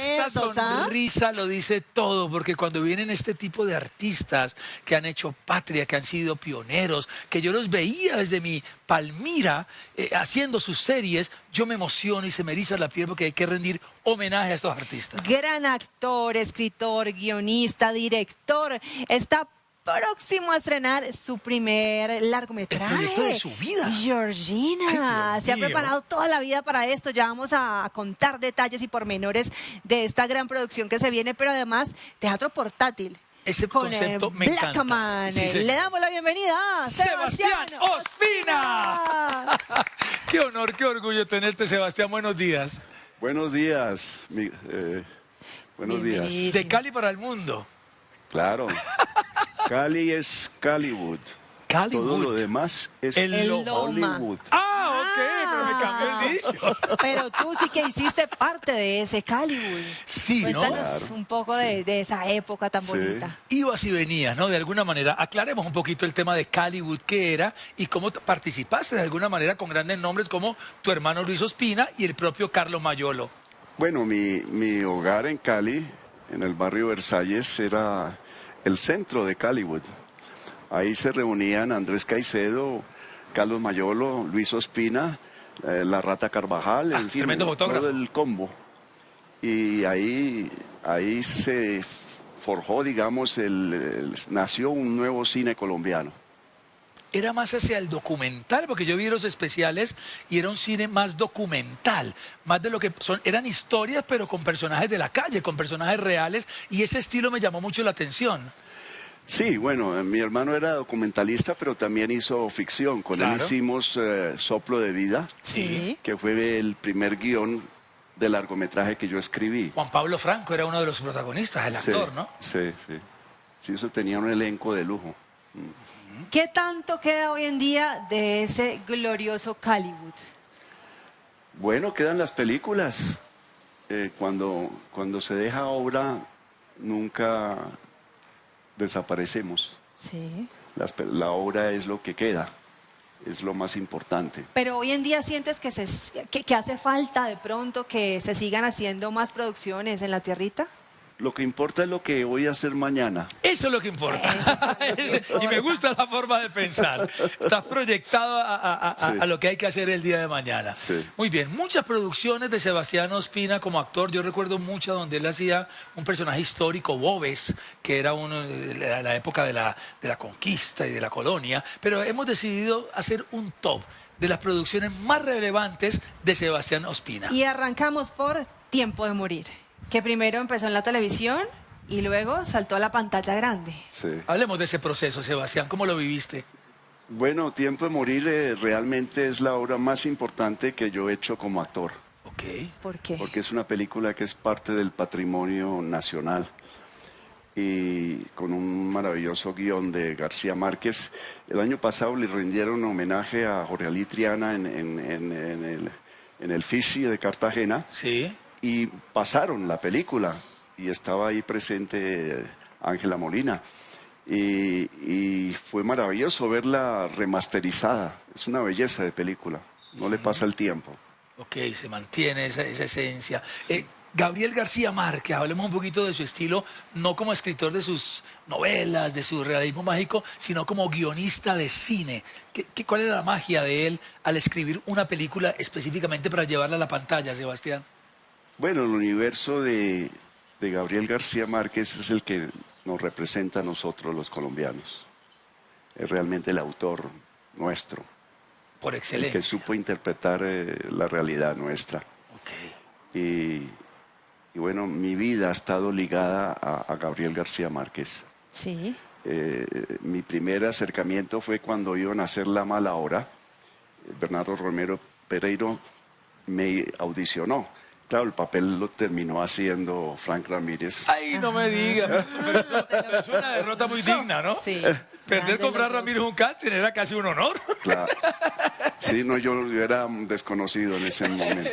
esta sonrisa lo dice todo, porque cuando vienen este tipo de artistas que han hecho patria, que han sido pioneros, que yo los veía desde mi Palmira haciendo sus series, yo me emociono y se me eriza la piel porque hay que rendir homenaje a estos artistas. Gran actor, escritor, guionista, director. Está próximo a estrenar su primer largometraje. El proyecto de su vida. Georgina. Ay, se ha Dios mío. preparado toda la vida para esto. Ya vamos a contar detalles y pormenores de esta gran producción que se viene, pero además teatro portátil. Ese con concepto me Black encanta. Man. Sí, Le damos la bienvenida a Sebastián Ospina. Qué honor, qué orgullo tenerte, Sebastián. Buenos días. Buenos días. Buenos días. Bienvenido. De Cali para el mundo. Claro. Cali es Caliwood. Caliwood. Todo lo demás es El Loma. Hollywood. Ah, ok, pero me cambió el dicho. Pero tú sí que hiciste parte de ese Caliwood. Sí, ¿no? Cuéntanos Claro, un poco de esa época tan Sí. bonita. Ibas y venías, ¿no? De alguna manera. Aclaremos un poquito el tema de Caliwood, qué era y cómo participaste de alguna manera con grandes nombres como tu hermano Luis Ospina y el propio Carlos Mayolo. Bueno, mi hogar en Cali, en el barrio Versalles, era el centro de Caliwood. Ahí se reunían Andrés Caicedo, Carlos Mayolo, Luis Ospina, la Rata Carvajal, en fin, tremendo fotógrafo. todo el combo. Y ahí se forjó, digamos, nació un nuevo cine colombiano. Era más hacia el documental, porque yo vi los especiales y era un cine más documental, más de lo que son, eran historias pero con personajes de la calle, con personajes reales, y ese estilo me llamó mucho la atención. Sí, bueno, mi hermano era documentalista, pero también hizo ficción. Con él Claro. hicimos Soplo de Vida, Sí. que fue el primer guión de largometraje que yo escribí. Juan Pablo Franco era uno de los protagonistas, el Sí, actor, ¿no? Sí, sí. Sí, eso tenía un elenco de lujo. ¿Qué tanto queda hoy en día de ese glorioso Caliwood? Bueno, quedan las películas. Cuando se deja obra, nunca desaparecemos. Sí. La obra es lo que queda, es lo más importante. Pero hoy en día sientes que hace falta de pronto que se sigan haciendo más producciones en la tierrita. Lo que importa es lo que voy a hacer mañana. Eso es lo que importa. Eso es lo que importa. Y me gusta la forma de pensar. Estás proyectado Sí. a lo que hay que hacer el día de mañana. Sí. Muy bien, muchas producciones de Sebastián Ospina como actor. Yo recuerdo muchas donde él hacía un personaje histórico, Bobes, que era uno de la época de la conquista y de la colonia. Pero hemos decidido hacer un top de las producciones más relevantes de Sebastián Ospina. Y arrancamos por Tiempo de Morir, que primero empezó en la televisión y luego saltó a la pantalla grande. Sí. Hablemos de ese proceso, Sebastián. ¿Cómo lo viviste? Bueno, Tiempo de Morir realmente es la obra más importante que yo he hecho como actor, Ok. ¿Por qué? porque es una película que es parte del patrimonio nacional y con un maravilloso guión de García Márquez. El año pasado le rindieron homenaje a Jorge Ali Triana en el Fishy de Cartagena Sí. y pasaron la película y estaba ahí presente Ángela Molina. Y fue maravilloso verla remasterizada. Es una belleza de película. No le pasa el tiempo. Ok, se mantiene esa esencia. Gabriel García Márquez, hablemos un poquito de su estilo, no como escritor de sus novelas, de su realismo mágico, sino como guionista de cine. ¿Cuál era la magia de él al escribir una película específicamente para llevarla a la pantalla, Sebastián? Bueno, el universo de Gabriel García Márquez es el que nos representa a nosotros los colombianos. Es realmente el autor nuestro, Por el excelencia. que supo interpretar la realidad nuestra. Ok. Y bueno, mi vida ha estado ligada a Gabriel García Márquez. Sí. Mi primer acercamiento fue cuando iban a hacer La Mala Hora. Bernardo Romero Pereiro me audicionó. Claro, el papel lo terminó haciendo Frank Ramírez. Ay, no me digas, pero es una derrota muy digna, ¿no? Sí. Perder Grande con Frank los dos. Ramírez un casting era casi un honor. Claro. Sí, no, yo era un desconocido en ese momento.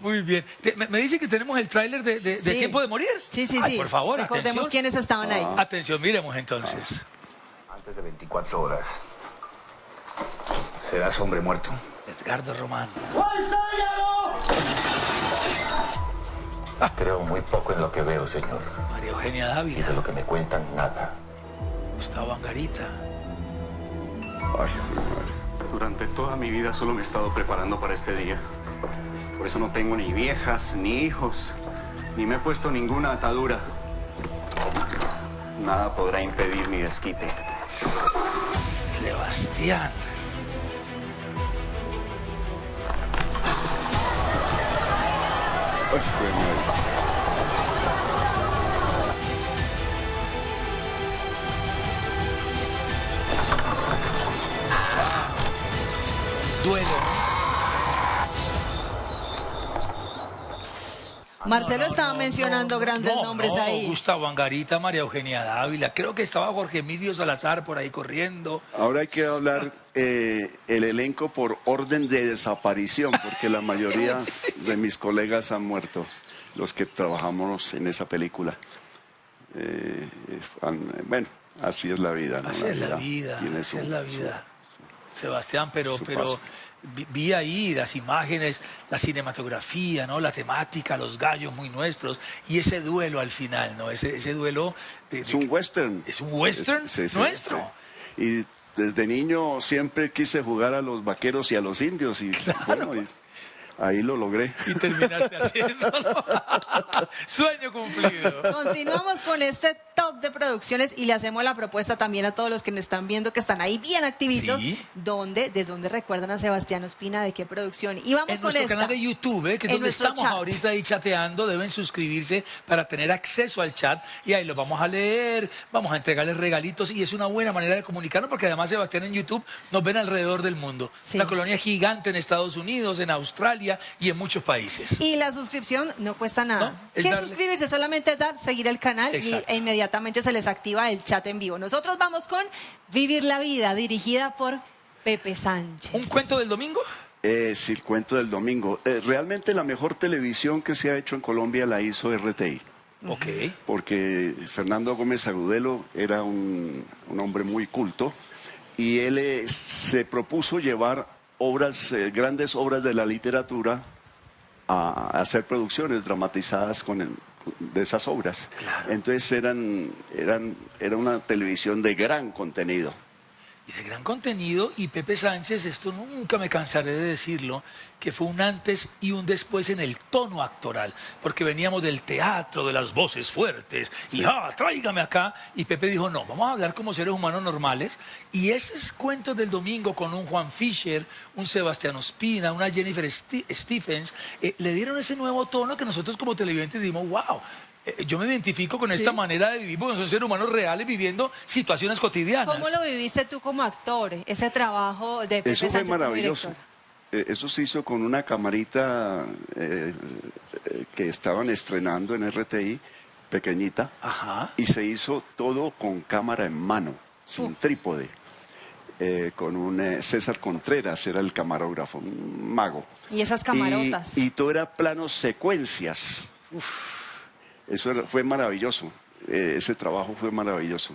Muy bien. Me dice que tenemos el tráiler de Sí. Tiempo de Morir. Sí, sí, Ay, sí. por favor, Recordemos atención. quiénes estaban ahí. Atención, miremos entonces. Antes de 24 horas, serás hombre muerto. Edgardo Román. Creo muy poco en lo que veo, señor. María Eugenia Y de Dávila, lo que me cuentan, nada. Gustavo Angarita. Ay, mi madre. Durante toda mi vida solo me he estado preparando para este día. Por eso no tengo ni viejas, ni hijos, ni me he puesto ninguna atadura. Nada podrá impedir mi desquite. Sebastián. Ay, mi madre. Duelo. Marcelo estaba mencionando grandes nombres ahí. Gustavo Angarita, María Eugenia Dávila. Creo que estaba Jorge Emilio Salazar por ahí corriendo. Ahora hay que hablar el elenco por orden de desaparición, porque la mayoría de mis colegas han muerto, los que trabajamos en esa película. Bueno, así es la vida, ¿no? Así es la vida, tiene así su- es la su- vida. Sebastián, pero su paso. vi ahí las imágenes, la cinematografía, ¿no? La temática, los gallos muy nuestros y ese duelo al final, ¿no? Ese duelo Es un western. Es un western Sí, sí, nuestro. sí. Y desde niño siempre quise jugar a los vaqueros y a los indios y bueno, ahí lo logré. Y terminaste haciéndolo. Sueño cumplido. Continuamos con este top de producciones y le hacemos la propuesta también a todos los que nos están viendo que están ahí bien activitos. Sí. ¿De dónde recuerdan a Sebastián Ospina? ¿De qué producción? Y vamos En con nuestro esta. canal de YouTube, que es En donde nuestro estamos chat. ahorita ahí chateando, deben suscribirse para tener acceso al chat y ahí lo vamos a leer, vamos a entregarles regalitos y es una buena manera de comunicarnos porque además Sebastián en YouTube nos ven alrededor del mundo. Sí. La colonia es gigante en Estados Unidos, en Australia y en muchos países. Y la suscripción no cuesta nada. No, es ¿Qué darle. suscribirse? Solamente dar, seguir el canal Exacto. e inmediatamente se les activa el chat en vivo. Nosotros vamos con Vivir la Vida, dirigida por Pepe Sánchez. ¿Un cuento del domingo? Sí, el cuento del domingo. Realmente la mejor televisión que se ha hecho en Colombia la hizo RTI. Ok. Porque Fernando Gómez Agudelo era un hombre muy culto y él se propuso llevar obras, grandes obras de la literatura a hacer producciones dramatizadas de esas obras. Claro. Entonces era una televisión de gran contenido. Y de gran contenido, y Pepe Sánchez, esto nunca me cansaré de decirlo, que fue un antes y un después en el tono actoral, porque veníamos del teatro, de las voces fuertes, y tráigame acá, y Pepe dijo, no, vamos a hablar como seres humanos normales, y esos cuentos del domingo con un Juan Fischer, un Sebastián Ospina, una Jennifer Stephens, le dieron ese nuevo tono que nosotros como televidentes dimos, wow. Yo me identifico con esta manera de vivir, porque son seres humanos reales viviendo situaciones cotidianas. ¿Cómo lo viviste tú como actor, ese trabajo de Pepe Eso fue Sánchez como maravilloso. director? Eso se hizo con una camarita que estaban estrenando en RTI, pequeñita, Ajá. y se hizo todo con cámara en mano, sin trípode, con un César Contreras, era el camarógrafo, un mago. Y esas camarotas. Y todo era planos secuencias. Eso fue maravilloso, ese trabajo fue maravilloso.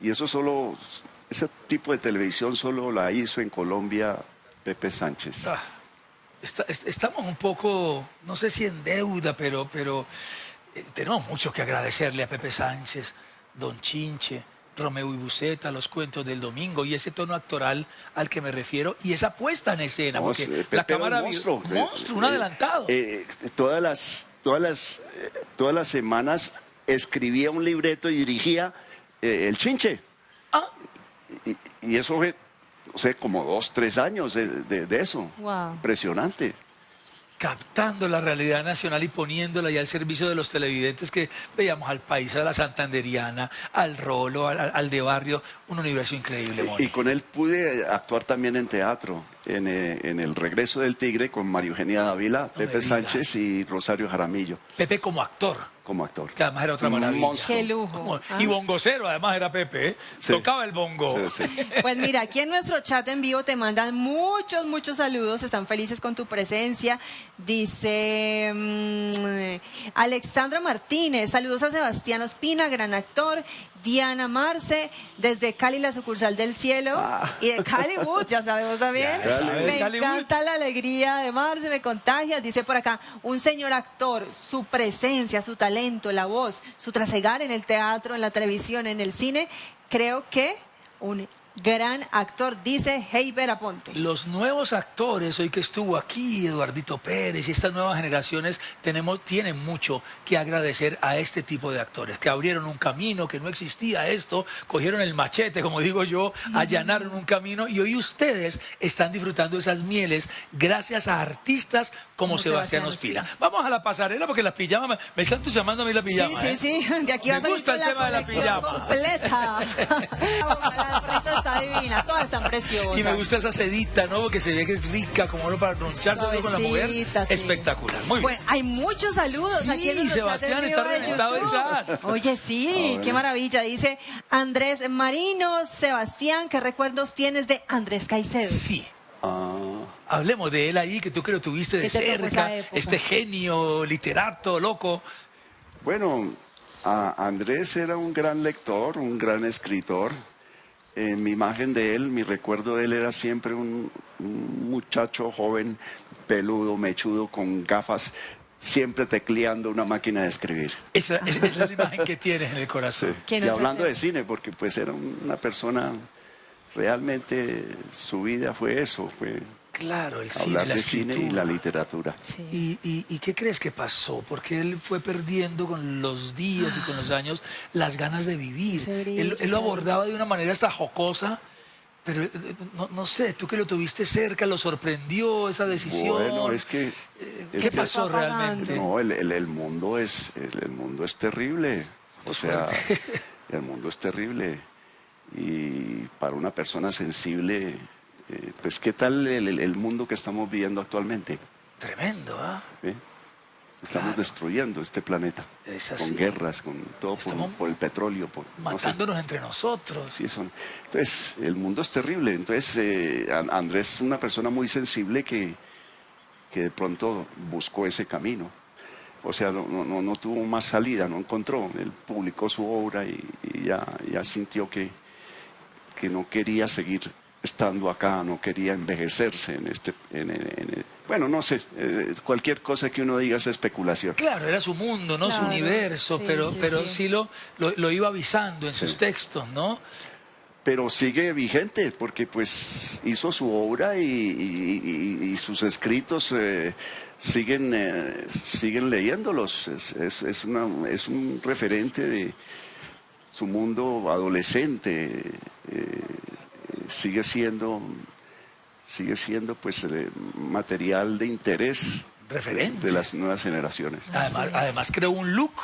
Y ese tipo de televisión solo la hizo en Colombia Pepe Sánchez. Estamos un poco, no sé si en deuda, pero tenemos mucho que agradecerle a Pepe Sánchez, Don Chinche, Romeo y Buceta, los cuentos del domingo y ese tono actoral al que me refiero y esa puesta en escena, No, porque Pepe la era un cámara monstruo. un monstruo, un adelantado. Todas las semanas escribía un libreto y dirigía el Chinche. Ah. Y eso fue, no sé, como 2, 3 años de eso. Wow. Impresionante. Captando la realidad nacional y poniéndola ya al servicio de los televidentes que veíamos al país, a la santanderiana, al Rolo, al de barrio, un universo increíble, Moni. Y con él pude actuar también en teatro, en El Regreso del Tigre, con María Eugenia Dávila, me Pepe digas. Sánchez y Rosario Jaramillo Pepe como actor, como actor. que además era otra Un maravilla. monstruo. Qué lujo. Como- Ah. Y bongocero, además era Pepe, ¿eh? Sí. Tocaba el bongo. Sí, sí. Pues mira, aquí en nuestro chat en vivo te mandan muchos saludos, están felices con tu presencia. Dice Alexandra Martínez, saludos a Sebastián Ospina, gran actor. Diana Marce, desde Cali, la sucursal del cielo. Y de Caliwood, ya sabemos también. Ya sabes, Me Caliwood. encanta la alegría de Marce, me contagia. Dice por acá, un señor actor, su presencia, su talento, la voz, su trasegar en el teatro, en la televisión, en el cine. Creo que un gran actor, dice Heiber Aponte. Los nuevos actores, hoy que estuvo aquí Eduardito Pérez y estas nuevas generaciones, tienen mucho que agradecer a este tipo de actores, que abrieron un camino, que no existía esto, cogieron el machete, como digo yo, allanaron un camino y hoy ustedes están disfrutando esas mieles gracias a artistas como Sebastián Ospina. Vamos a la pasarela porque la pijama, me está entusiasmando a mí la pijama. Sí, sí, sí, de aquí va a Me salir gusta el con tema de la colección pijama. completa. La gorrita está divina, todas están preciosas. Y me gusta esa sedita, ¿no? Porque se ve que es rica, como uno para roncharse con la mujer. Suavecita, sí. Espectacular. Muy bien. Bueno, hay muchos saludos Sí, aquí en nuestro Sebastián chat en está vivo de reventado el YouTube. chat. Oye, sí, qué maravilla. Dice Andrés Marino, Sebastián, ¿qué recuerdos tienes de Andrés Caicedo? Sí. Ah, Hablemos de él ahí, que tú que lo tuviste de ¿Qué te tocó cerca, esa época? este genio, literato, loco. bueno, Andrés era un gran lector, un gran escritor. Mi imagen de él, mi recuerdo de él era siempre un muchacho joven, peludo, mechudo, con gafas, siempre tecleando una máquina de escribir. Esa es la imagen que tienes en el corazón. Que Y no se hablando te- de cine, porque pues era una persona, realmente su vida fue eso, fue Claro, el cine, hablar la de cine y escritura. la literatura. Sí. ¿Y qué crees que pasó? Porque él fue perdiendo con los días y con los años las ganas de vivir. Ese brillo, Él lo esa abordaba de una manera hasta jocosa, pero no sé, tú que lo tuviste cerca, ¿lo sorprendió esa decisión? Bueno, es que... ¿Qué pasó está realmente? No, el mundo es terrible. O sea, el mundo es terrible. Y para una persona sensible, pues ¿qué tal el mundo que estamos viviendo actualmente? Tremendo, ¿ah? ¿Eh? Estamos Claro. destruyendo este planeta. Es así. Con guerras, con todo Estamos por el petróleo. No sé. Matándonos entre nosotros. Sí, entonces, el mundo es terrible. Entonces, Andrés es una persona muy sensible que de pronto buscó ese camino. O sea, no tuvo más salida, no encontró. Él publicó su obra y ya sintió que no quería seguir estando acá, no quería envejecerse bueno, no sé, cualquier cosa que uno diga es especulación. Claro, era su mundo, ¿no? Su Claro, universo, sí, pero sí. sí lo iba avisando en sus textos, ¿no? Pero sigue vigente porque pues hizo su obra y sus escritos siguen leyéndolos. Es un referente de su mundo adolescente. Sigue siendo pues material de interés Referente. de las nuevas generaciones. Además creó un look,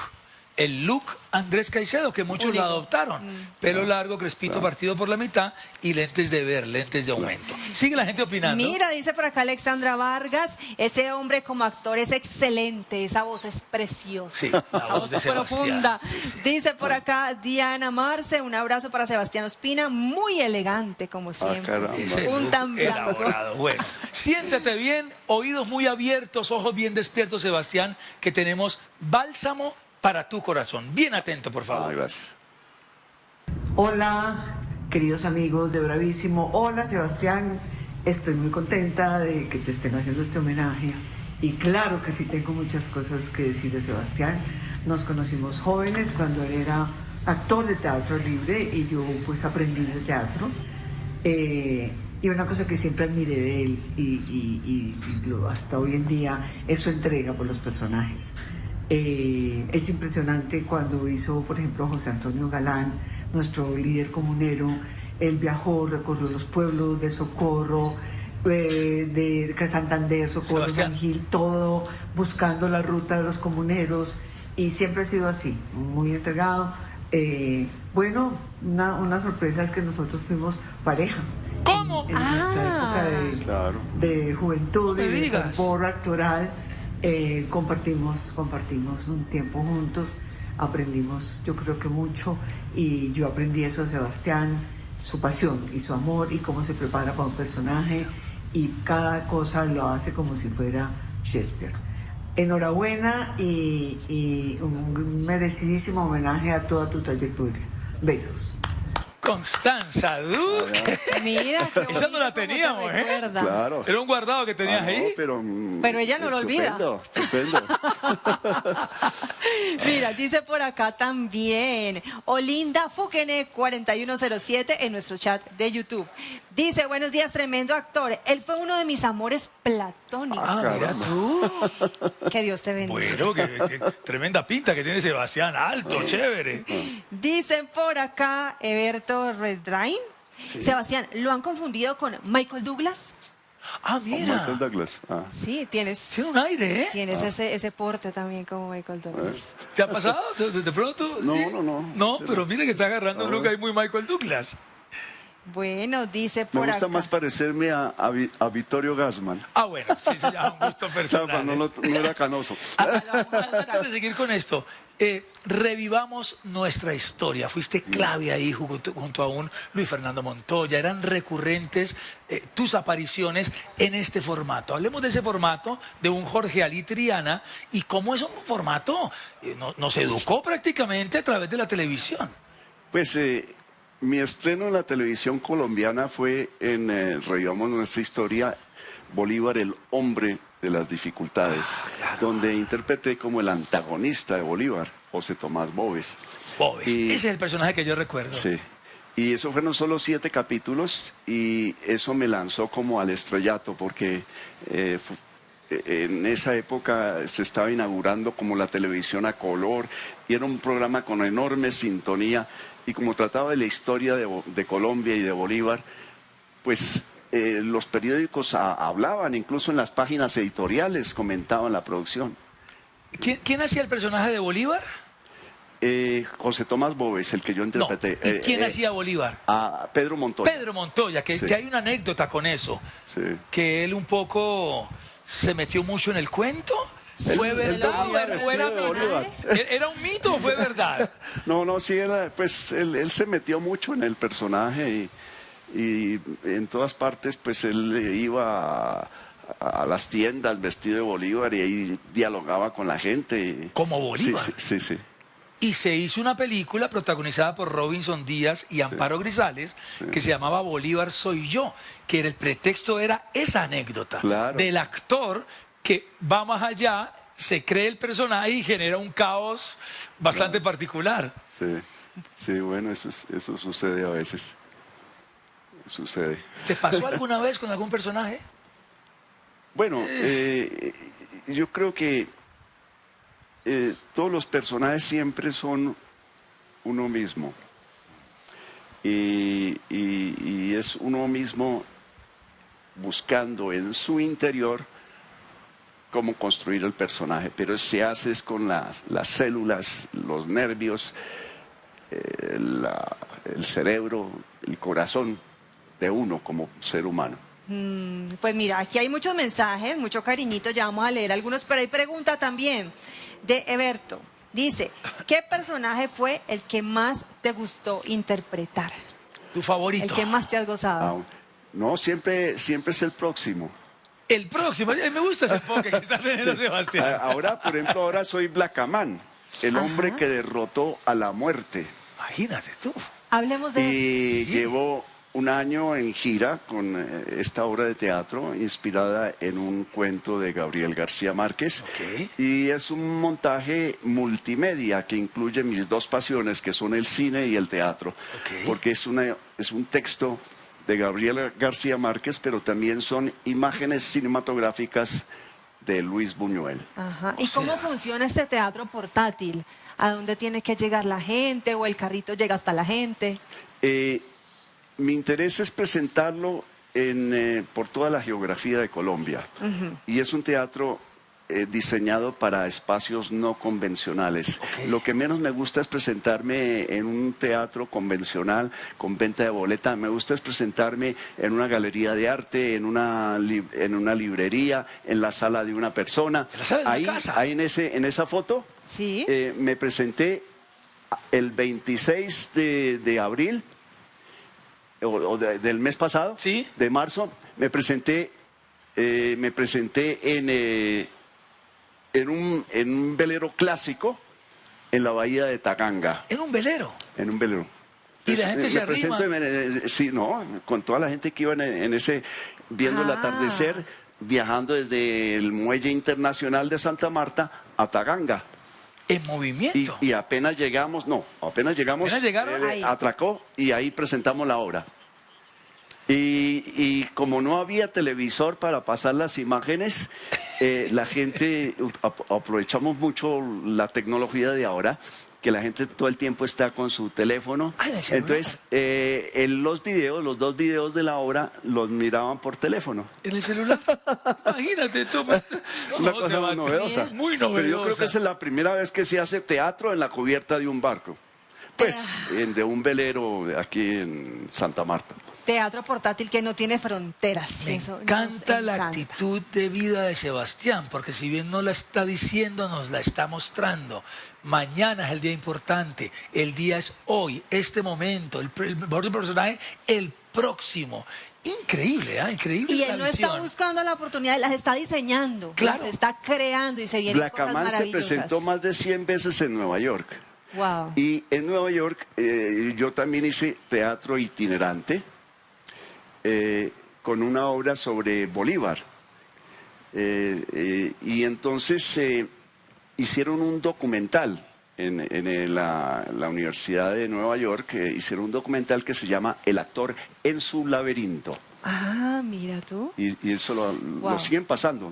el look Andrés Caicedo, que muchos lo Único. adoptaron. Pelo largo, crespito, partido por la mitad y lentes de ver, lentes de aumento. Sigue la gente opinando. Mira, dice por acá Alexandra Vargas, ese hombre como actor es excelente, esa voz es preciosa. Sí, la Esa voz de es Sebastián. profunda. Sí, sí. Dice por acá Diana Marce, un abrazo para Sebastián Ospina, muy elegante como siempre. caramba. Ese Un look tan blanco. elaborado. Bueno, siéntate bien, oídos muy abiertos, ojos bien despiertos, Sebastián, que tenemos bálsamo para tu corazón. Bien atento, por favor. Gracias. Hola, queridos amigos de Bravísimo. Hola, Sebastián. Estoy muy contenta de que te estén haciendo este homenaje. Y claro que sí tengo muchas cosas que decir de Sebastián. Nos conocimos jóvenes cuando él era actor de teatro libre y yo pues aprendí de teatro. Y una cosa que siempre admiré de él hasta hoy en día es su entrega por los personajes. Es impresionante cuando hizo, por ejemplo, José Antonio Galán, nuestro líder comunero. Él viajó, recorrió los pueblos de Socorro, de Santander, Socorro, Sebastián. San Gil, todo buscando la ruta de los comuneros. Y siempre ha sido así, muy entregado. Bueno, una sorpresa es que nosotros fuimos pareja. ¿Cómo? En nuestra época Claro. de juventud No me y de digas. fervor actoral, compartimos un tiempo juntos, aprendimos yo creo que mucho y yo aprendí eso de Sebastián, su pasión y su amor y cómo se prepara para un personaje y cada cosa lo hace como si fuera Shakespeare. enhorabuena y un merecidísimo homenaje a toda tu trayectoria. Besos. Constanza Duque. Mira, qué Esa no la bonito cómo te teníamos, ¿eh? recuerda. Claro. Era un guardado que tenías No, ahí. Pero ella no lo olvida. Estupendo. Mira, dice por acá también Olinda Fukene 4107 en nuestro chat de YouTube. Dice, buenos días, tremendo actor. Él fue uno de mis amores platónicos. Ah, mira tú. Que Dios te bendiga. Bueno, que tremenda pinta que tiene Sebastián, alto, chévere. Dicen por acá Eberto Redrain. Sebastián, ¿lo han confundido con Michael Douglas? Ah, mira. Michael Douglas. Ah. Sí, tienes Tiene un aire, ¿eh? ese porte también como Michael Douglas. ¿Te ha pasado de pronto? No. No, pero mira que está agarrando un look ahí muy Michael Douglas. Bueno, dice Me por gusta acá. más parecerme a Vittorio Gassman. Ah, bueno, sí, se llama un gusto O sea, personal. cuando no era canoso. Antes de seguir con esto, revivamos nuestra historia. Fuiste clave ahí junto a un Luis Fernando Montoya. Eran recurrentes tus apariciones en este formato. Hablemos de ese formato, de un Jorge Ali Triana, y cómo es un formato nos educó prácticamente a través de la televisión. Pues mi estreno en la televisión colombiana fue en Revivamos Nuestra Historia, Bolívar, el hombre de las dificultades, donde interpreté como el antagonista de Bolívar, José Tomás Boves. Boves, ese es el personaje que yo recuerdo. Sí. Y eso fueron solo 7 capítulos y eso me lanzó como al estrellato porque en esa época se estaba inaugurando como la televisión a color y era un programa con enorme sintonía y como trataba de la historia de Colombia y de Bolívar, pues los periódicos hablaban, incluso en las páginas editoriales comentaban la producción. ¿Quién hacía el personaje de Bolívar? José Tomás Boves, el que yo interpreté. No. ¿Y quién hacía Bolívar? A Pedro Montoya. Pedro Montoya, que hay una anécdota con eso. Sí. Que él un poco se metió mucho en el cuento. ¿Fue verdad o era Bolívar. ¿Era un mito o fue verdad? No, sí, pues él se metió mucho en el personaje y en todas partes pues él iba a las tiendas vestido de Bolívar y ahí dialogaba con la gente. Como Bolívar. Sí. Y se hizo una película protagonizada por Robinson Díaz y Amparo Grisales que se llamaba Bolívar soy yo, que el pretexto era esa anécdota del actor que va más allá, se cree el personaje y genera un caos bastante particular. Sí, bueno, eso sucede a veces. Sucede. ¿Te pasó alguna vez con algún personaje? Bueno, yo creo que todos los personajes siempre son uno mismo. Y es uno mismo buscando en su interior cómo construir el personaje, pero se hace es con las células, los nervios, el cerebro, el corazón de uno como ser humano. Pues mira, aquí hay muchos mensajes, mucho cariñito, ya vamos a leer algunos, pero hay pregunta también de Eberto. Dice, ¿qué personaje fue el que más te gustó interpretar? ¿Tu favorito? El que más te has gozado. No, siempre es el próximo. El próximo, me gusta ese enfoque que está teniendo Sebastián. Ahora, por ejemplo, soy Blackaman, el hombre que derrotó a la muerte. Imagínate tú. Hablemos de Y eso. llevo un año en gira con esta obra de teatro inspirada en un cuento de Gabriel García Márquez. Ok. Y es un montaje multimedia que incluye mis dos pasiones, que son el cine y el teatro. Ok. Porque es un texto de Gabriel García Márquez, pero también son imágenes cinematográficas de Luis Buñuel. Ajá. ¿Y cómo funciona este teatro portátil? ¿A dónde tiene que llegar la gente o el carrito llega hasta la gente? Mi interés es presentarlo por toda la geografía de Colombia. Y es un teatro diseñado para espacios no convencionales. Okay. Lo que menos me gusta es presentarme en un teatro convencional con venta de boleta. Me gusta es presentarme en una galería de arte, en una librería, en la sala de una persona. ¿En la sala de una Ahí, casa? ahí en esa foto Sí. me presenté el 26 de abril del mes pasado, ¿Sí? de marzo, me presenté en un velero clásico en la bahía de Taganga, En un velero. en un velero. Y la gente se me arrima. presento, sí, no, con toda la gente que iba en ese, viendo el atardecer, viajando desde el muelle internacional de Santa Marta a Taganga. En movimiento. Y apenas llegamos, Apenas llegaron, ahí. atracó y ahí presentamos la obra. Y como no había televisor para pasar las imágenes, la gente, aprovechamos mucho la tecnología de ahora, que la gente todo el tiempo está con su teléfono. Ah, en el celular. Entonces, los dos videos de la obra los miraban por teléfono. En el celular. Imagínate tú. No, Una cosa muy Sebastián, novedosa. Muy Pero yo creo que novedosa. esa es la primera vez que se hace teatro en la cubierta de un barco. Pues, de un velero aquí en Santa Marta. Teatro portátil que no tiene fronteras. Me Eso nos encanta la encanta. actitud de vida de Sebastián, porque si bien no la está diciendo, nos la está mostrando. Mañana es el día importante, el día es hoy, este momento, el mejor personaje, el próximo. Increíble, ¿ah? Increíble Y la él no está visión. buscando la oportunidad, las está diseñando, Claro. las está creando y se vienen cosas Blackaman se maravillosas. presentó más de 100 veces en Nueva York. Wow. Y en Nueva York yo también hice teatro itinerante con una obra sobre Bolívar. Y entonces hicieron un documental en la Universidad de Nueva York, hicieron un documental que se llama El actor en su laberinto. Ah, mira tú. Y eso lo Wow. siguen pasando.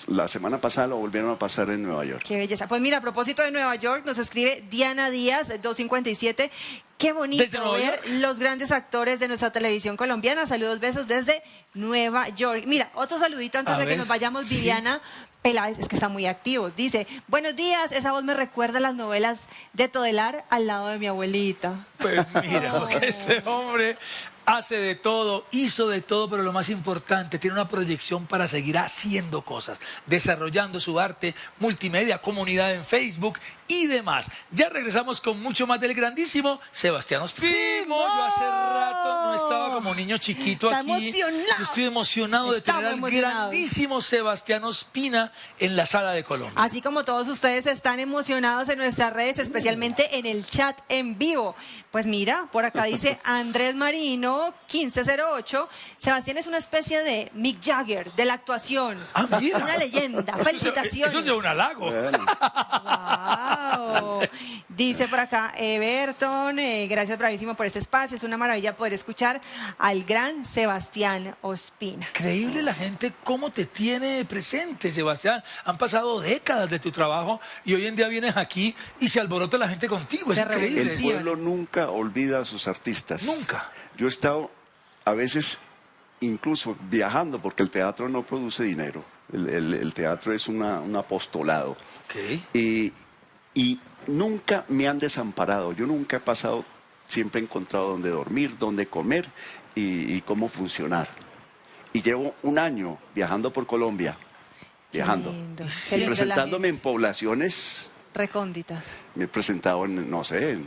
La semana pasada lo volvieron a pasar en Nueva York. Qué belleza. Pues mira, a propósito de Nueva York, nos escribe Diana Díaz, 257. Qué ¿Desde bonito Nueva ver York? los grandes actores de nuestra televisión colombiana. Saludos, besos desde Nueva York. Mira, otro saludito antes A de que ver, nos vayamos, sí. Viviana Peláez, es que están muy activos. Dice, buenos días, esa voz me recuerda a las novelas de Todelar al lado de mi abuelita. Pues mira, porque este hombre hace de todo, hizo de todo, pero lo más importante, tiene una proyección para seguir haciendo cosas, desarrollando su arte, multimedia, comunidad en Facebook y demás. Ya regresamos con mucho más del grandísimo Sebastián Ospina. Yo hace rato no estaba como niño chiquito Está aquí. emocionado. Yo estoy emocionado de Estamos tener al emocionados. grandísimo Sebastián Ospina en la sala de Colombia. Así como todos ustedes están emocionados en nuestras redes, especialmente en el chat en vivo. Pues mira, por acá dice Andrés Marino, 1508, Sebastián es una especie de Mick Jagger de la actuación. Ah, mira. Una leyenda. Felicitaciones. Eso es de un halago. Bueno, Wow. Dice por acá Everton, gracias bravísimo por este espacio, es una maravilla poder escuchar al gran Sebastián Ospina. Increíble la gente cómo te tiene presente, Sebastián. Han pasado décadas de tu trabajo y hoy en día vienes aquí y se alborota la gente contigo. Es Se increíble. el revoluciona. pueblo nunca olvida a sus artistas. Nunca. Yo he estado a veces incluso viajando porque el teatro no produce dinero. El teatro es un apostolado. Ok. Y nunca me han desamparado. Yo nunca he pasado, siempre he encontrado dónde dormir, dónde comer y cómo funcionar. Y llevo un año viajando por Colombia, viajando. Qué lindo, Y qué lindo la presentándome en gente. poblaciones. Recónditas. Me he presentado en, no sé,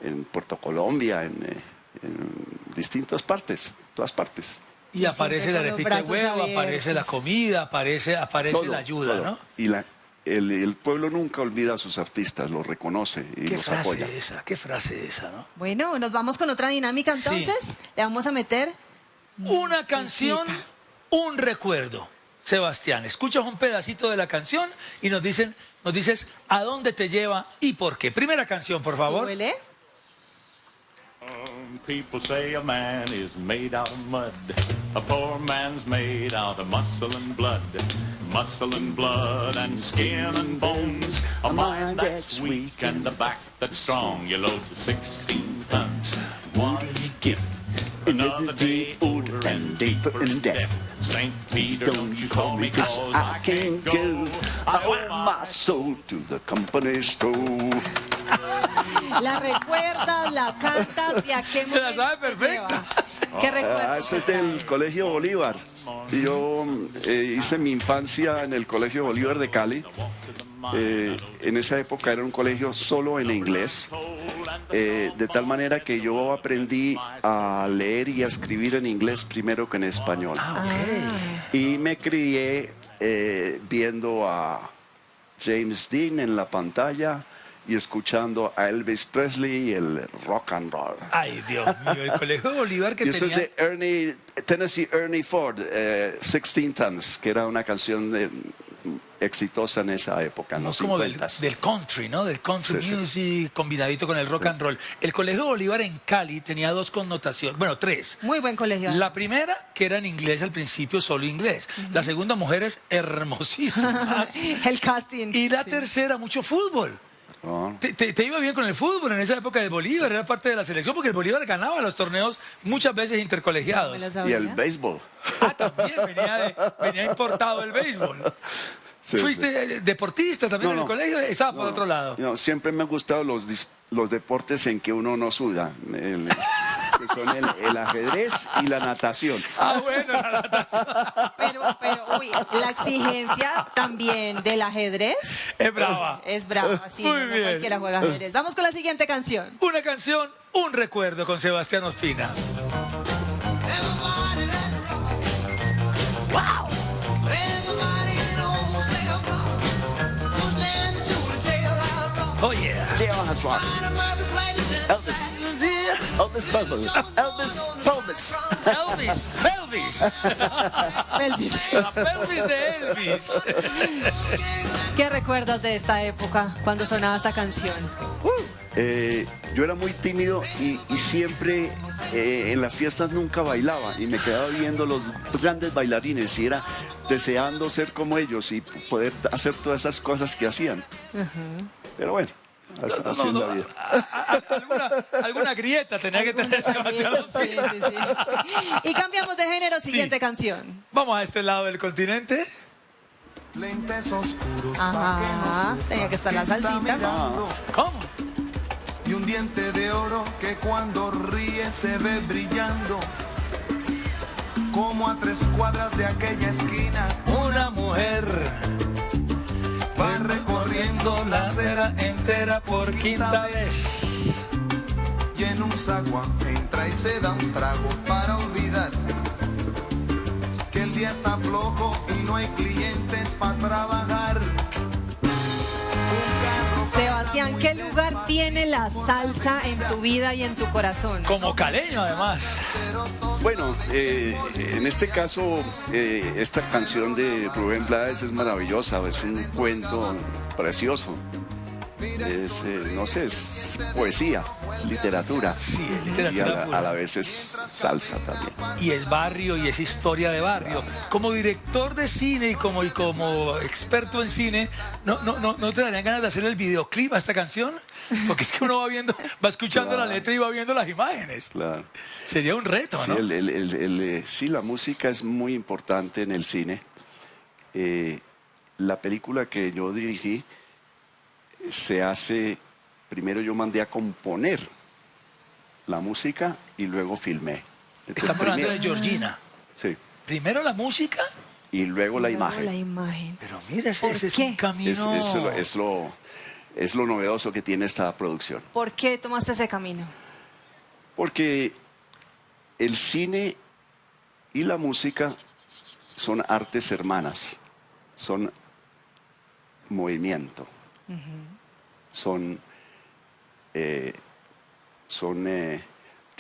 en Puerto Colombia, en distintas partes, todas partes. Y Y aparece siempre la con los repita de brazos huevo, abiertos. aparece la comida, aparece Todo, la ayuda, todo. ¿no? Y el pueblo nunca olvida a sus artistas, los reconoce y Qué los frase apoya. qué frase esa, ¿no? Bueno, nos vamos con otra dinámica Sí. entonces. Le vamos a meter Una canción, un recuerdo. Sebastián, escuchas un pedacito de la canción y nos dices a dónde te lleva y por qué. Primera canción, por favor. Súbele. People say a man is made out of mud. A poor man's made out of muscle and blood. Muscle and blood and skin and bones. A mind that's weak and a back that's strong. You load 16 tons. What do you get? Another day older and deeper in debt. St. Peter, don't you call me 'cause I can't go. I owe my soul to the company store. La recuerdas, la cantas y a qué momento La sabe te perfecta. lleva. ¿Qué recuerdas? Eso es del Colegio Bolívar. Yo hice mi infancia en el Colegio Bolívar de Cali. En esa época era un colegio solo en inglés, de tal manera que yo aprendí a leer y a escribir en inglés primero que en español. Ah, ok. Y me crié viendo a James Dean en la pantalla y escuchando a Elvis Presley y el rock and roll. Ay, Dios mío, el Colegio de Bolívar que Y esto es tenía... de Tennessee Ernie Ford, 16 Tons, que era una canción exitosa en esa época, en los como del 50s. country, ¿no? Del country Sí, sí. music combinadito con el rock and roll. El Colegio Bolívar en Cali tenía dos connotaciones, bueno, tres. Muy buen colegio. La primera, que era en inglés al principio, solo inglés. La segunda, mujeres hermosísimas. El casting. Y la Sí. tercera, mucho fútbol. Oh. Te iba bien con el fútbol en esa época de Bolívar, era parte de la selección, porque el Bolívar ganaba los torneos muchas veces intercolegiados. Me lo Y sabía. el béisbol. Ah, también venía importado el béisbol. Sí, ¿Fuiste deportista también en el colegio? Estaba por otro lado. No, siempre me han gustado los deportes en que uno no suda, que son el ajedrez y la natación. Ah, bueno, la natación Uy, la exigencia también del ajedrez es brava. es brava. Sí, Muy no bien. cualquiera juega ajedrez. Vamos con la siguiente canción. Una canción, un recuerdo con Sebastián Ospina. ¡Wow! Oh, yeah. Jailhouse Rock. Elvis. Elvis Presley. Elvis Pelvis. Elvis, pelvis. Elvis, La pelvis de Elvis. ¿qué recuerdas de esta época cuando sonaba esta canción? Yo era muy tímido y siempre en las fiestas nunca bailaba y me quedaba viendo los grandes bailarines y era deseando ser como ellos y poder hacer todas esas cosas que hacían. Pero bueno, así es la vida. Alguna grieta tenía que tener Sebastián Sí, Ospina. sí, sí. Y cambiamos de género, siguiente Sí. canción. Vamos a este lado del continente. Lentes oscuros Ajá, tenía que estar la salsita. ¿Cómo? y un diente de oro que cuando ríe se ve brillando, como a 3 cuadras de aquella esquina Una mujer va recorriendo la acera entera por quinta vez. y en un zaguán entra y se da un trago para olvidar que el día está flojo y no hay clientes para trabajar. Sebastián, ¿qué lugar tiene la salsa en tu vida y en tu corazón? Como caleño, además. Bueno, en este caso, esta canción de Rubén Blades es maravillosa, es un cuento precioso. Es, no sé, es poesía, literatura. Sí, es Y literatura pura. a la vez es salsa también. Y es barrio y es historia de barrio. Como director de cine y como experto en cine, ¿no te darían ganas de hacer el videoclip a esta canción? Porque es que uno va escuchando la letra y va viendo las imágenes. Claro. Sería un reto, Sí, ¿no? sí, la música es muy importante en el cine. La película que yo dirigí se hace, primero yo mandé a componer la música y luego filmé. Entonces, Estamos hablando de primero- Georgina. Sí, Primero la música, y luego la Luego imagen. La imagen. pero mira, ¿Por ese es qué? un camino. Es lo novedoso que tiene esta producción. ¿Por qué tomaste ese camino? Porque el cine y la música son artes hermanas, son movimiento, son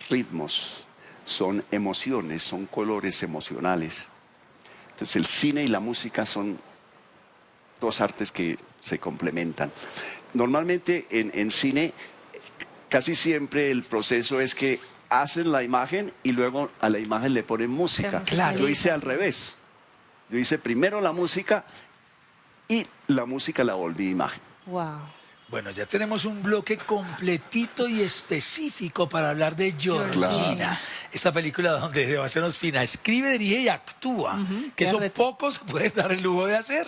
ritmos, son emociones, son colores emocionales. Entonces el cine y la música son dos artes que se complementan. Normalmente en cine casi siempre el proceso es que hacen la imagen y luego a la imagen le ponen música. Claro. Yo hice al revés. Yo hice primero la música y la música la volví imagen. Wow. Bueno, ya tenemos un bloque completito y específico para hablar de Georgina. Esta película donde Sebastián Ospina escribe, dirige y actúa, que qué eso reto. pocos pueden dar el lujo de hacer.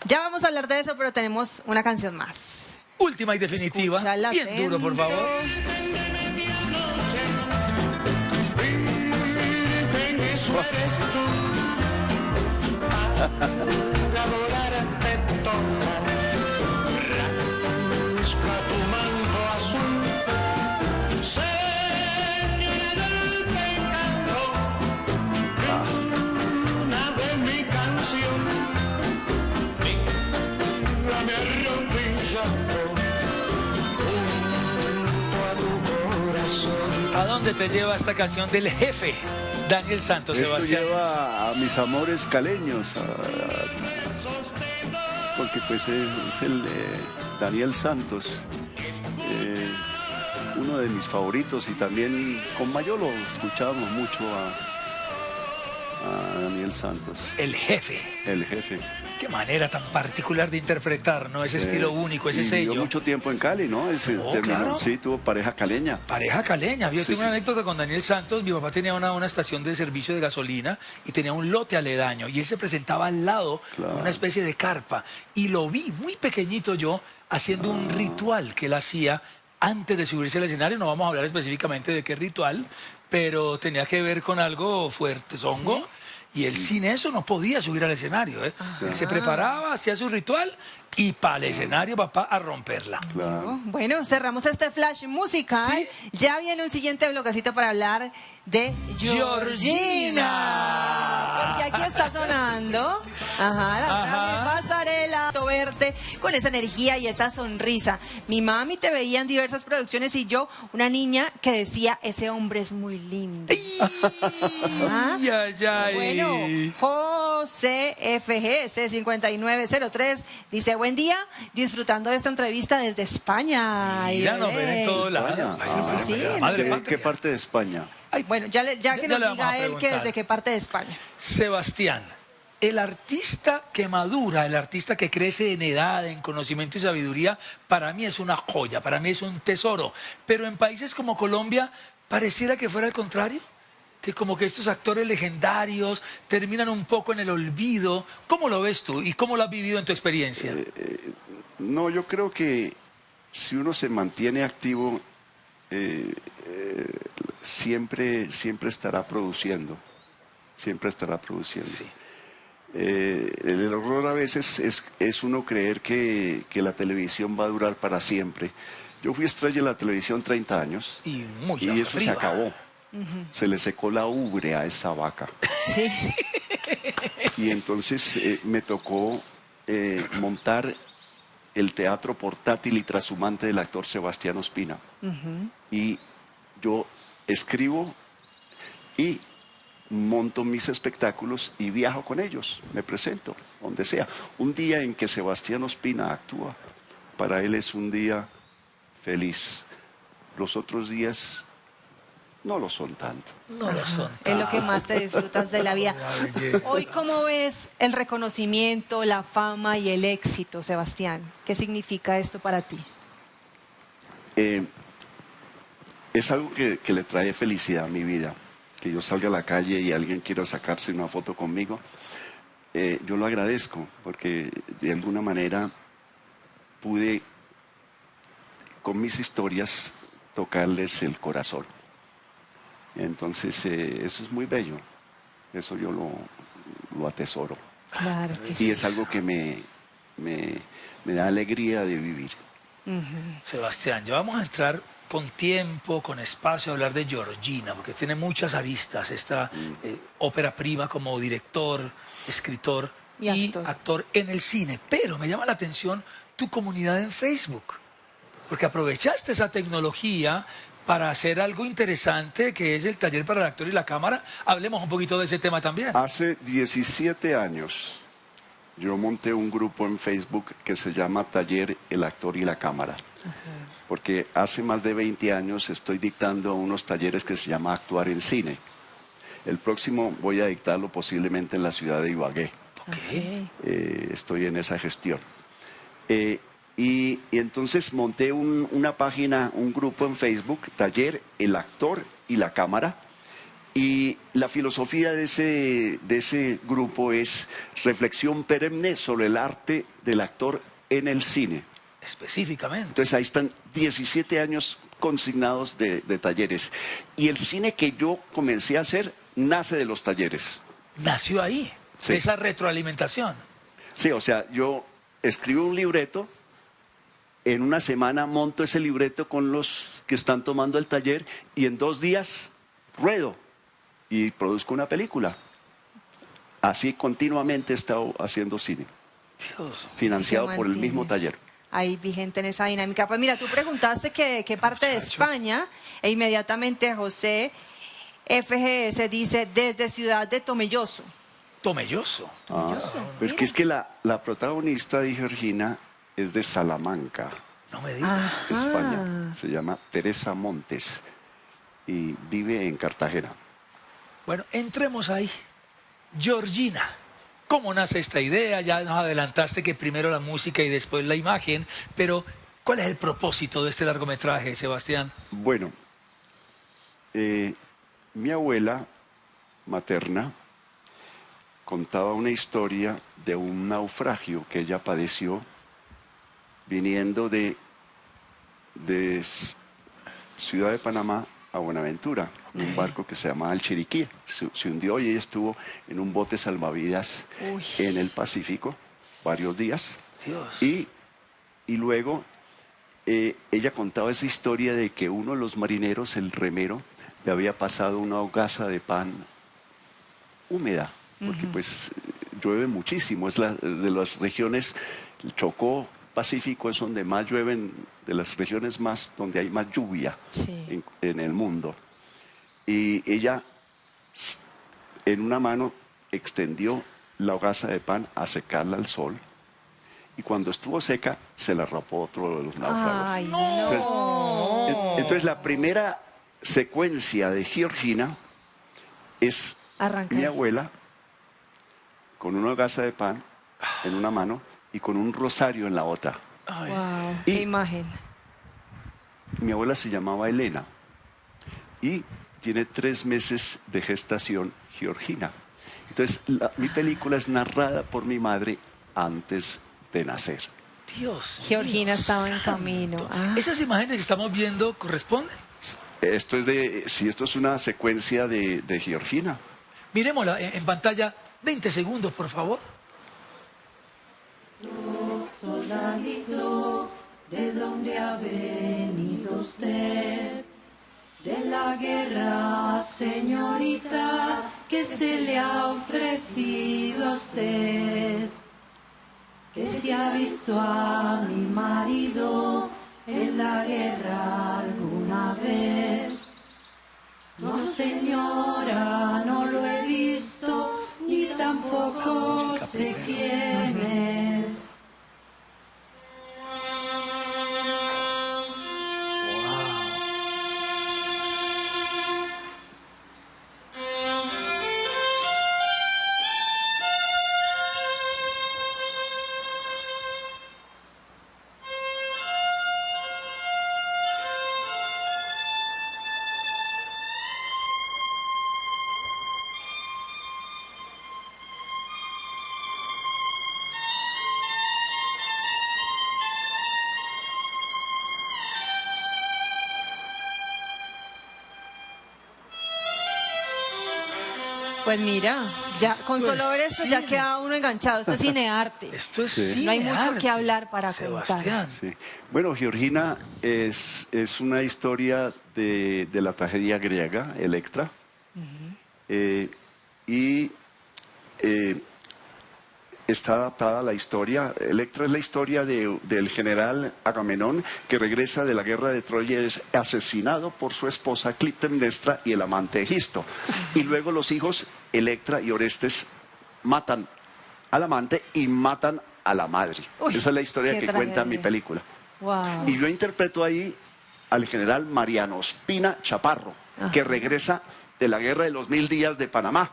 Ya vamos a hablar de eso, pero tenemos una canción más. Última y definitiva. Escúchala Bien duro, por atento. favor. Tu manto azul señala el pecado, una de mi canción. Dígame ¿A dónde te lleva esta canción del jefe Daniel Santos, Esto Sebastián? lleva a mis amores caleños, porque pues es el Daniel Santos, uno de mis favoritos, y también con Mayolo escuchábamos mucho a Daniel Santos, El jefe. el jefe. Qué manera tan particular de interpretar, ¿no? Ese estilo único, ese Y vivió sello. mucho tiempo en Cali, ¿no? Claro. Sí, tuvo pareja caleña. Pareja caleña. Yo Sí, tengo una sí. anécdota con Daniel Santos. Mi papá tenía una estación de servicio de gasolina y tenía un lote aledaño. Y él se presentaba al lado Claro. de una especie de carpa. Y lo vi muy pequeñito yo haciendo un ritual que él hacía antes de subirse al escenario. No vamos a hablar específicamente de qué ritual, pero tenía que ver con algo fuerte, zongo. Y él sin eso no podía subir al escenario. ¿Eh? Él se preparaba, hacía su ritual y para el escenario, papá, a romperla. Claro. Bueno, cerramos este flash musical. Sí. Ya viene un siguiente bloquecito para hablar de Georgina. Porque aquí está sonando. Ajá, la gran pasarela. Verte con esa energía y esa sonrisa. Mi mami te veía en diversas producciones y yo, una niña que decía, ese hombre es muy lindo. Ajá. Ay, ay, ay. Bueno, José FG C5903 dice, buen día, disfrutando de esta entrevista desde España. Mira, nos ven en todos lados. España. Ay, Sí, sí, sí. madre ¿De patria. qué parte de España? Bueno, ya que ya nos le vamos diga a él que preguntar. desde qué parte de España. Sebastián, el artista que madura, el artista que crece en edad, en conocimiento y sabiduría, para mí es una joya, para mí es un tesoro. Pero en países como Colombia, pareciera que fuera el contrario, que como que estos actores legendarios terminan un poco en el olvido. ¿Cómo lo ves tú y cómo lo has vivido en tu experiencia? No, yo creo que si uno se mantiene activo, siempre estará produciendo. Siempre estará produciendo. Sí. El error a veces es uno creer que la televisión va a durar para siempre. Yo fui estrella de la televisión 30 años Y muy y eso se arriba. acabó. Se le secó la ubre a esa vaca. Sí. Y entonces me tocó montar el teatro portátil y trashumante del actor Sebastián Ospina. Y yo escribo y monto mis espectáculos y viajo con ellos, me presento, donde sea. Un día en que Sebastián Ospina actúa, para él es un día feliz. Los otros días no lo son tanto. No lo son. Es lo que más te disfrutas de la vida. La belleza. Hoy, ¿cómo ves el reconocimiento, la fama y el éxito, Sebastián? ¿Qué significa esto para ti? Es algo que le trae felicidad a mi vida. Que yo salga a la calle y alguien quiera sacarse una foto conmigo, yo lo agradezco, porque de alguna manera pude, con mis historias, tocarles el corazón. Entonces, eso es muy bello. Eso yo lo atesoro. Claro que Y sí. es algo que me da alegría de vivir. Sebastián, ya vamos a entrar con tiempo, con espacio, a hablar de Georgina, porque tiene muchas aristas, esta ópera prima como director, escritor Y y actor. actor en el cine. Pero me llama la atención tu comunidad en Facebook, porque aprovechaste esa tecnología para hacer algo interesante, que es el taller para el actor y la cámara. Hablemos un poquito de ese tema también. Hace 17 años yo monté un grupo en Facebook que se llama Taller El Actor y la Cámara. Porque hace más de 20 años estoy dictando unos talleres que se llama Actuar en Cine. El próximo voy a dictarlo posiblemente en la ciudad de Ibagué. Ok. Estoy en esa gestión. Y entonces monté una página, un grupo en Facebook, Taller El Actor y la Cámara. Y la filosofía de ese grupo es reflexión perenne sobre el arte del actor en el cine. Específicamente. Entonces ahí están 17 años consignados de talleres. Y el cine que yo comencé a hacer nace de los talleres. Nació ahí, Sí. de esa retroalimentación. Sí, o sea, yo escribo un libreto, en una semana monto ese libreto con los que están tomando el taller y en 2 días ruedo y produzco una película. Así continuamente he estado haciendo cine, Dios. financiado Te por el mismo mantienes. taller. ahí vigente en esa dinámica. Pues mira, tú preguntaste qué parte de España, e inmediatamente José FGS dice desde Ciudad de Tomelloso. Tomelloso. Pues que es que la protagonista de Georgina es de Salamanca, No me digas. España. Se llama Teresa Montes y vive en Cartagena. Bueno, entremos ahí. Georgina, ¿cómo nace esta idea? Ya nos adelantaste que primero la música y después la imagen, pero ¿cuál es el propósito de este largometraje, Sebastián? Bueno, mi abuela materna contaba una historia de un naufragio que ella padeció viniendo de Ciudad de Panamá a Buenaventura, en un barco que se llamaba el Chiriquí. Se hundió y ella estuvo en un bote salvavidas en el Pacífico varios días. Dios. Y luego ella contaba esa historia de que uno de los marineros, el remero, le había pasado una hogaza de pan húmeda, porque pues llueve muchísimo, es de las regiones, el Chocó, Pacífico es donde más llueven, de las regiones más, donde hay más lluvia en el mundo. Y ella en una mano extendió la hogaza de pan a secarla al sol, y cuando estuvo seca se la rapó otro de los náufragos. Ay, no. Entonces la primera secuencia de Georgina es Arranca. mi abuela con una hogaza de pan en una mano y con un rosario en la otra. Wow, Y- qué imagen. Mi abuela se llamaba Elena y tiene 3 meses de gestación Georgina. Entonces mi película es narrada por mi madre antes de nacer. Dios. Georgina mío, estaba en santo. camino. Ah. ¿Esas imágenes que estamos viendo corresponden? Esto es una secuencia de Georgina. Miremosla en pantalla. 20 segundos, por favor. Soldadito, ¿de dónde ha venido usted? De la guerra, señorita, que se le ha ofrecido a usted. Que si ha visto a mi marido en la guerra alguna vez. No, señora, no lo he visto, ni tampoco sé quién es. Pues mira, ya Esto con solo ver es esto ya cine. queda uno enganchado. Esto es cinearte. Esto es Sí. cine No hay mucho arte, que hablar para Sebastián. Sí. Bueno, Georgina es una historia de la tragedia griega, Electra. Está adaptada a la historia. Electra es la historia del general Agamenón, que regresa de la guerra de Troya y es asesinado por su esposa Clitemnestra y el amante Egisto. Y luego los hijos Electra y Orestes matan al amante y matan a la madre. Uy, Esa es la historia qué que cuenta mi tragedia. película. Wow. Y yo interpreto ahí al general Mariano Ospina Chaparro, que regresa de la guerra de los 1000 días de Panamá.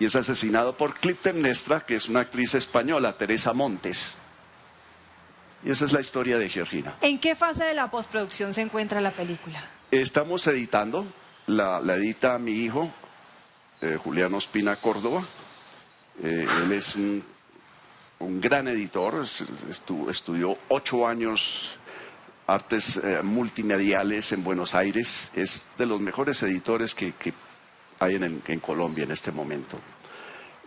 Y es asesinado por Clitemnestra, que es una actriz española, Teresa Montes. Y esa es la historia de Georgina. ¿En qué fase de la postproducción se encuentra la película? Estamos editando, la edita mi hijo, Julián Ospina Córdoba. Él es un gran editor, estudió 8 años artes multimediales en Buenos Aires. Es de los mejores editores que hay en Colombia en este momento.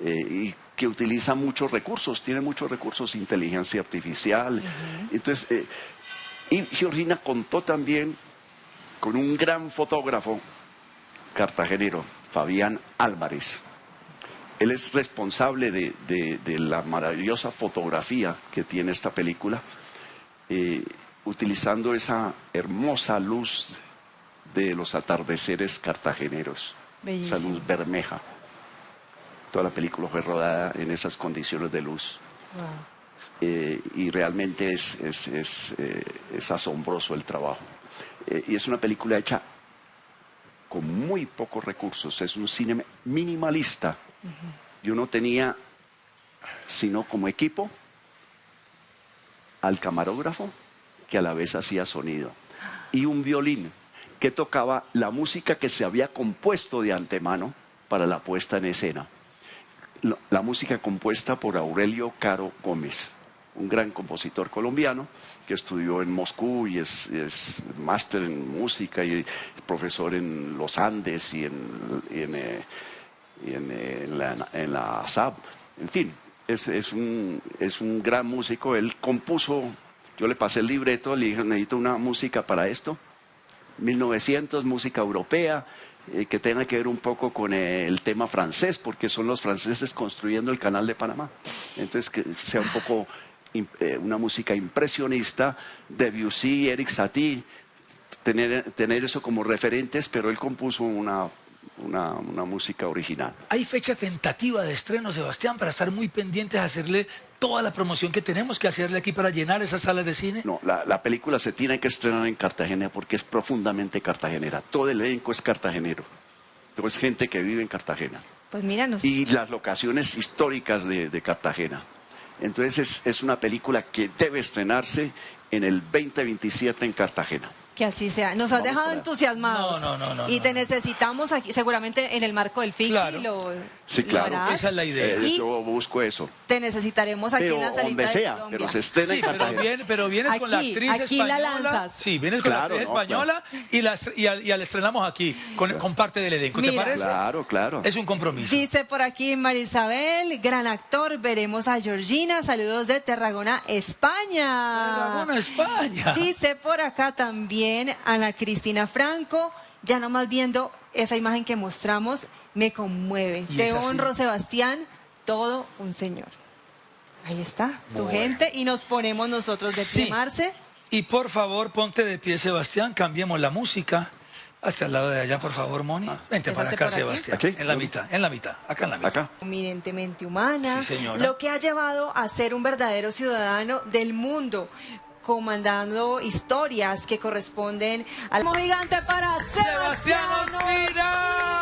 Y que utiliza muchos recursos, tiene muchos recursos, inteligencia artificial. Entonces, y Georgina contó también con un gran fotógrafo cartagenero, Fabián Álvarez, Él es responsable de la maravillosa fotografía que tiene esta película, utilizando esa hermosa luz de los atardeceres cartageneros, Bellísimo. esa luz bermeja. Toda la película fue rodada en esas condiciones de luz. Wow. Y realmente es asombroso el trabajo. Y es una película hecha con muy pocos recursos, es un cine minimalista. Yo no tenía, sino como equipo, al camarógrafo, que a la vez hacía sonido, y un violín que tocaba la música que se había compuesto de antemano para la puesta en escena. La música compuesta por Aurelio Caro Gómez, un gran compositor colombiano que estudió en Moscú y es máster en música y profesor en los Andes y en la SAB. En fin, es un gran músico. Él compuso, yo le pasé el libreto, le dije, necesito una música para esto. 1900, música europea, que tenga que ver un poco con el tema francés, porque son los franceses construyendo el canal de Panamá. Entonces, que sea un poco una música impresionista, Debussy, Eric Satie, tener eso como referentes, pero él compuso una música original. ¿Hay fecha tentativa de estreno, Sebastián, para estar muy pendientes a hacerle toda la promoción que tenemos que hacerle aquí para llenar esas salas de cine? No, la película se tiene que estrenar en Cartagena porque es profundamente cartagenera. Todo el elenco es cartagenero. Todo es gente que vive en Cartagena. Pues míranos. Y las locaciones históricas de Cartagena. Entonces es una película que debe estrenarse en el 2027 en Cartagena. Que así sea. Nos has Vamos dejado para allá. entusiasmados. No, y te necesitamos aquí, seguramente en el marco del FICSI. Claro. Sí, claro. harás. Esa es la idea. Y yo busco eso. te necesitaremos aquí Pero en la salita donde de sea, Colombia. pero se estrena Sí, en Cartagena. pero vienes con la Aquí, actriz aquí la española. lanzas. Sí, vienes con Claro, la actriz no, española y la estrenamos aquí, con parte del elenco. ¿Te Mira. parece? Claro, claro. Es un compromiso. Dice por aquí Marisabel, gran actor, veremos a Georgina, saludos de Tarragona, España. Tarragona, España. Dice por acá también Ana Cristina Franco, ya nomás viendo esa imagen que mostramos, me conmueve. Y Te es así. honro, Sebastián, todo un señor. Ahí está, tu gente, y nos ponemos nosotros de pie, Sí. Marce. Y por favor, ponte de pie, Sebastián, cambiemos la música. Hasta el lado de allá, por favor, Moni. Vente para ¿Pásate acá, por aquí? Sebastián. ¿Aquí? En la mitad, acá en la mitad. Acá. Eminentemente humana, Sí, señora. lo que ha llevado a ser un verdadero ciudadano del mundo, comandando historias que corresponden al gigante para Sebastián Sebastián Ospina.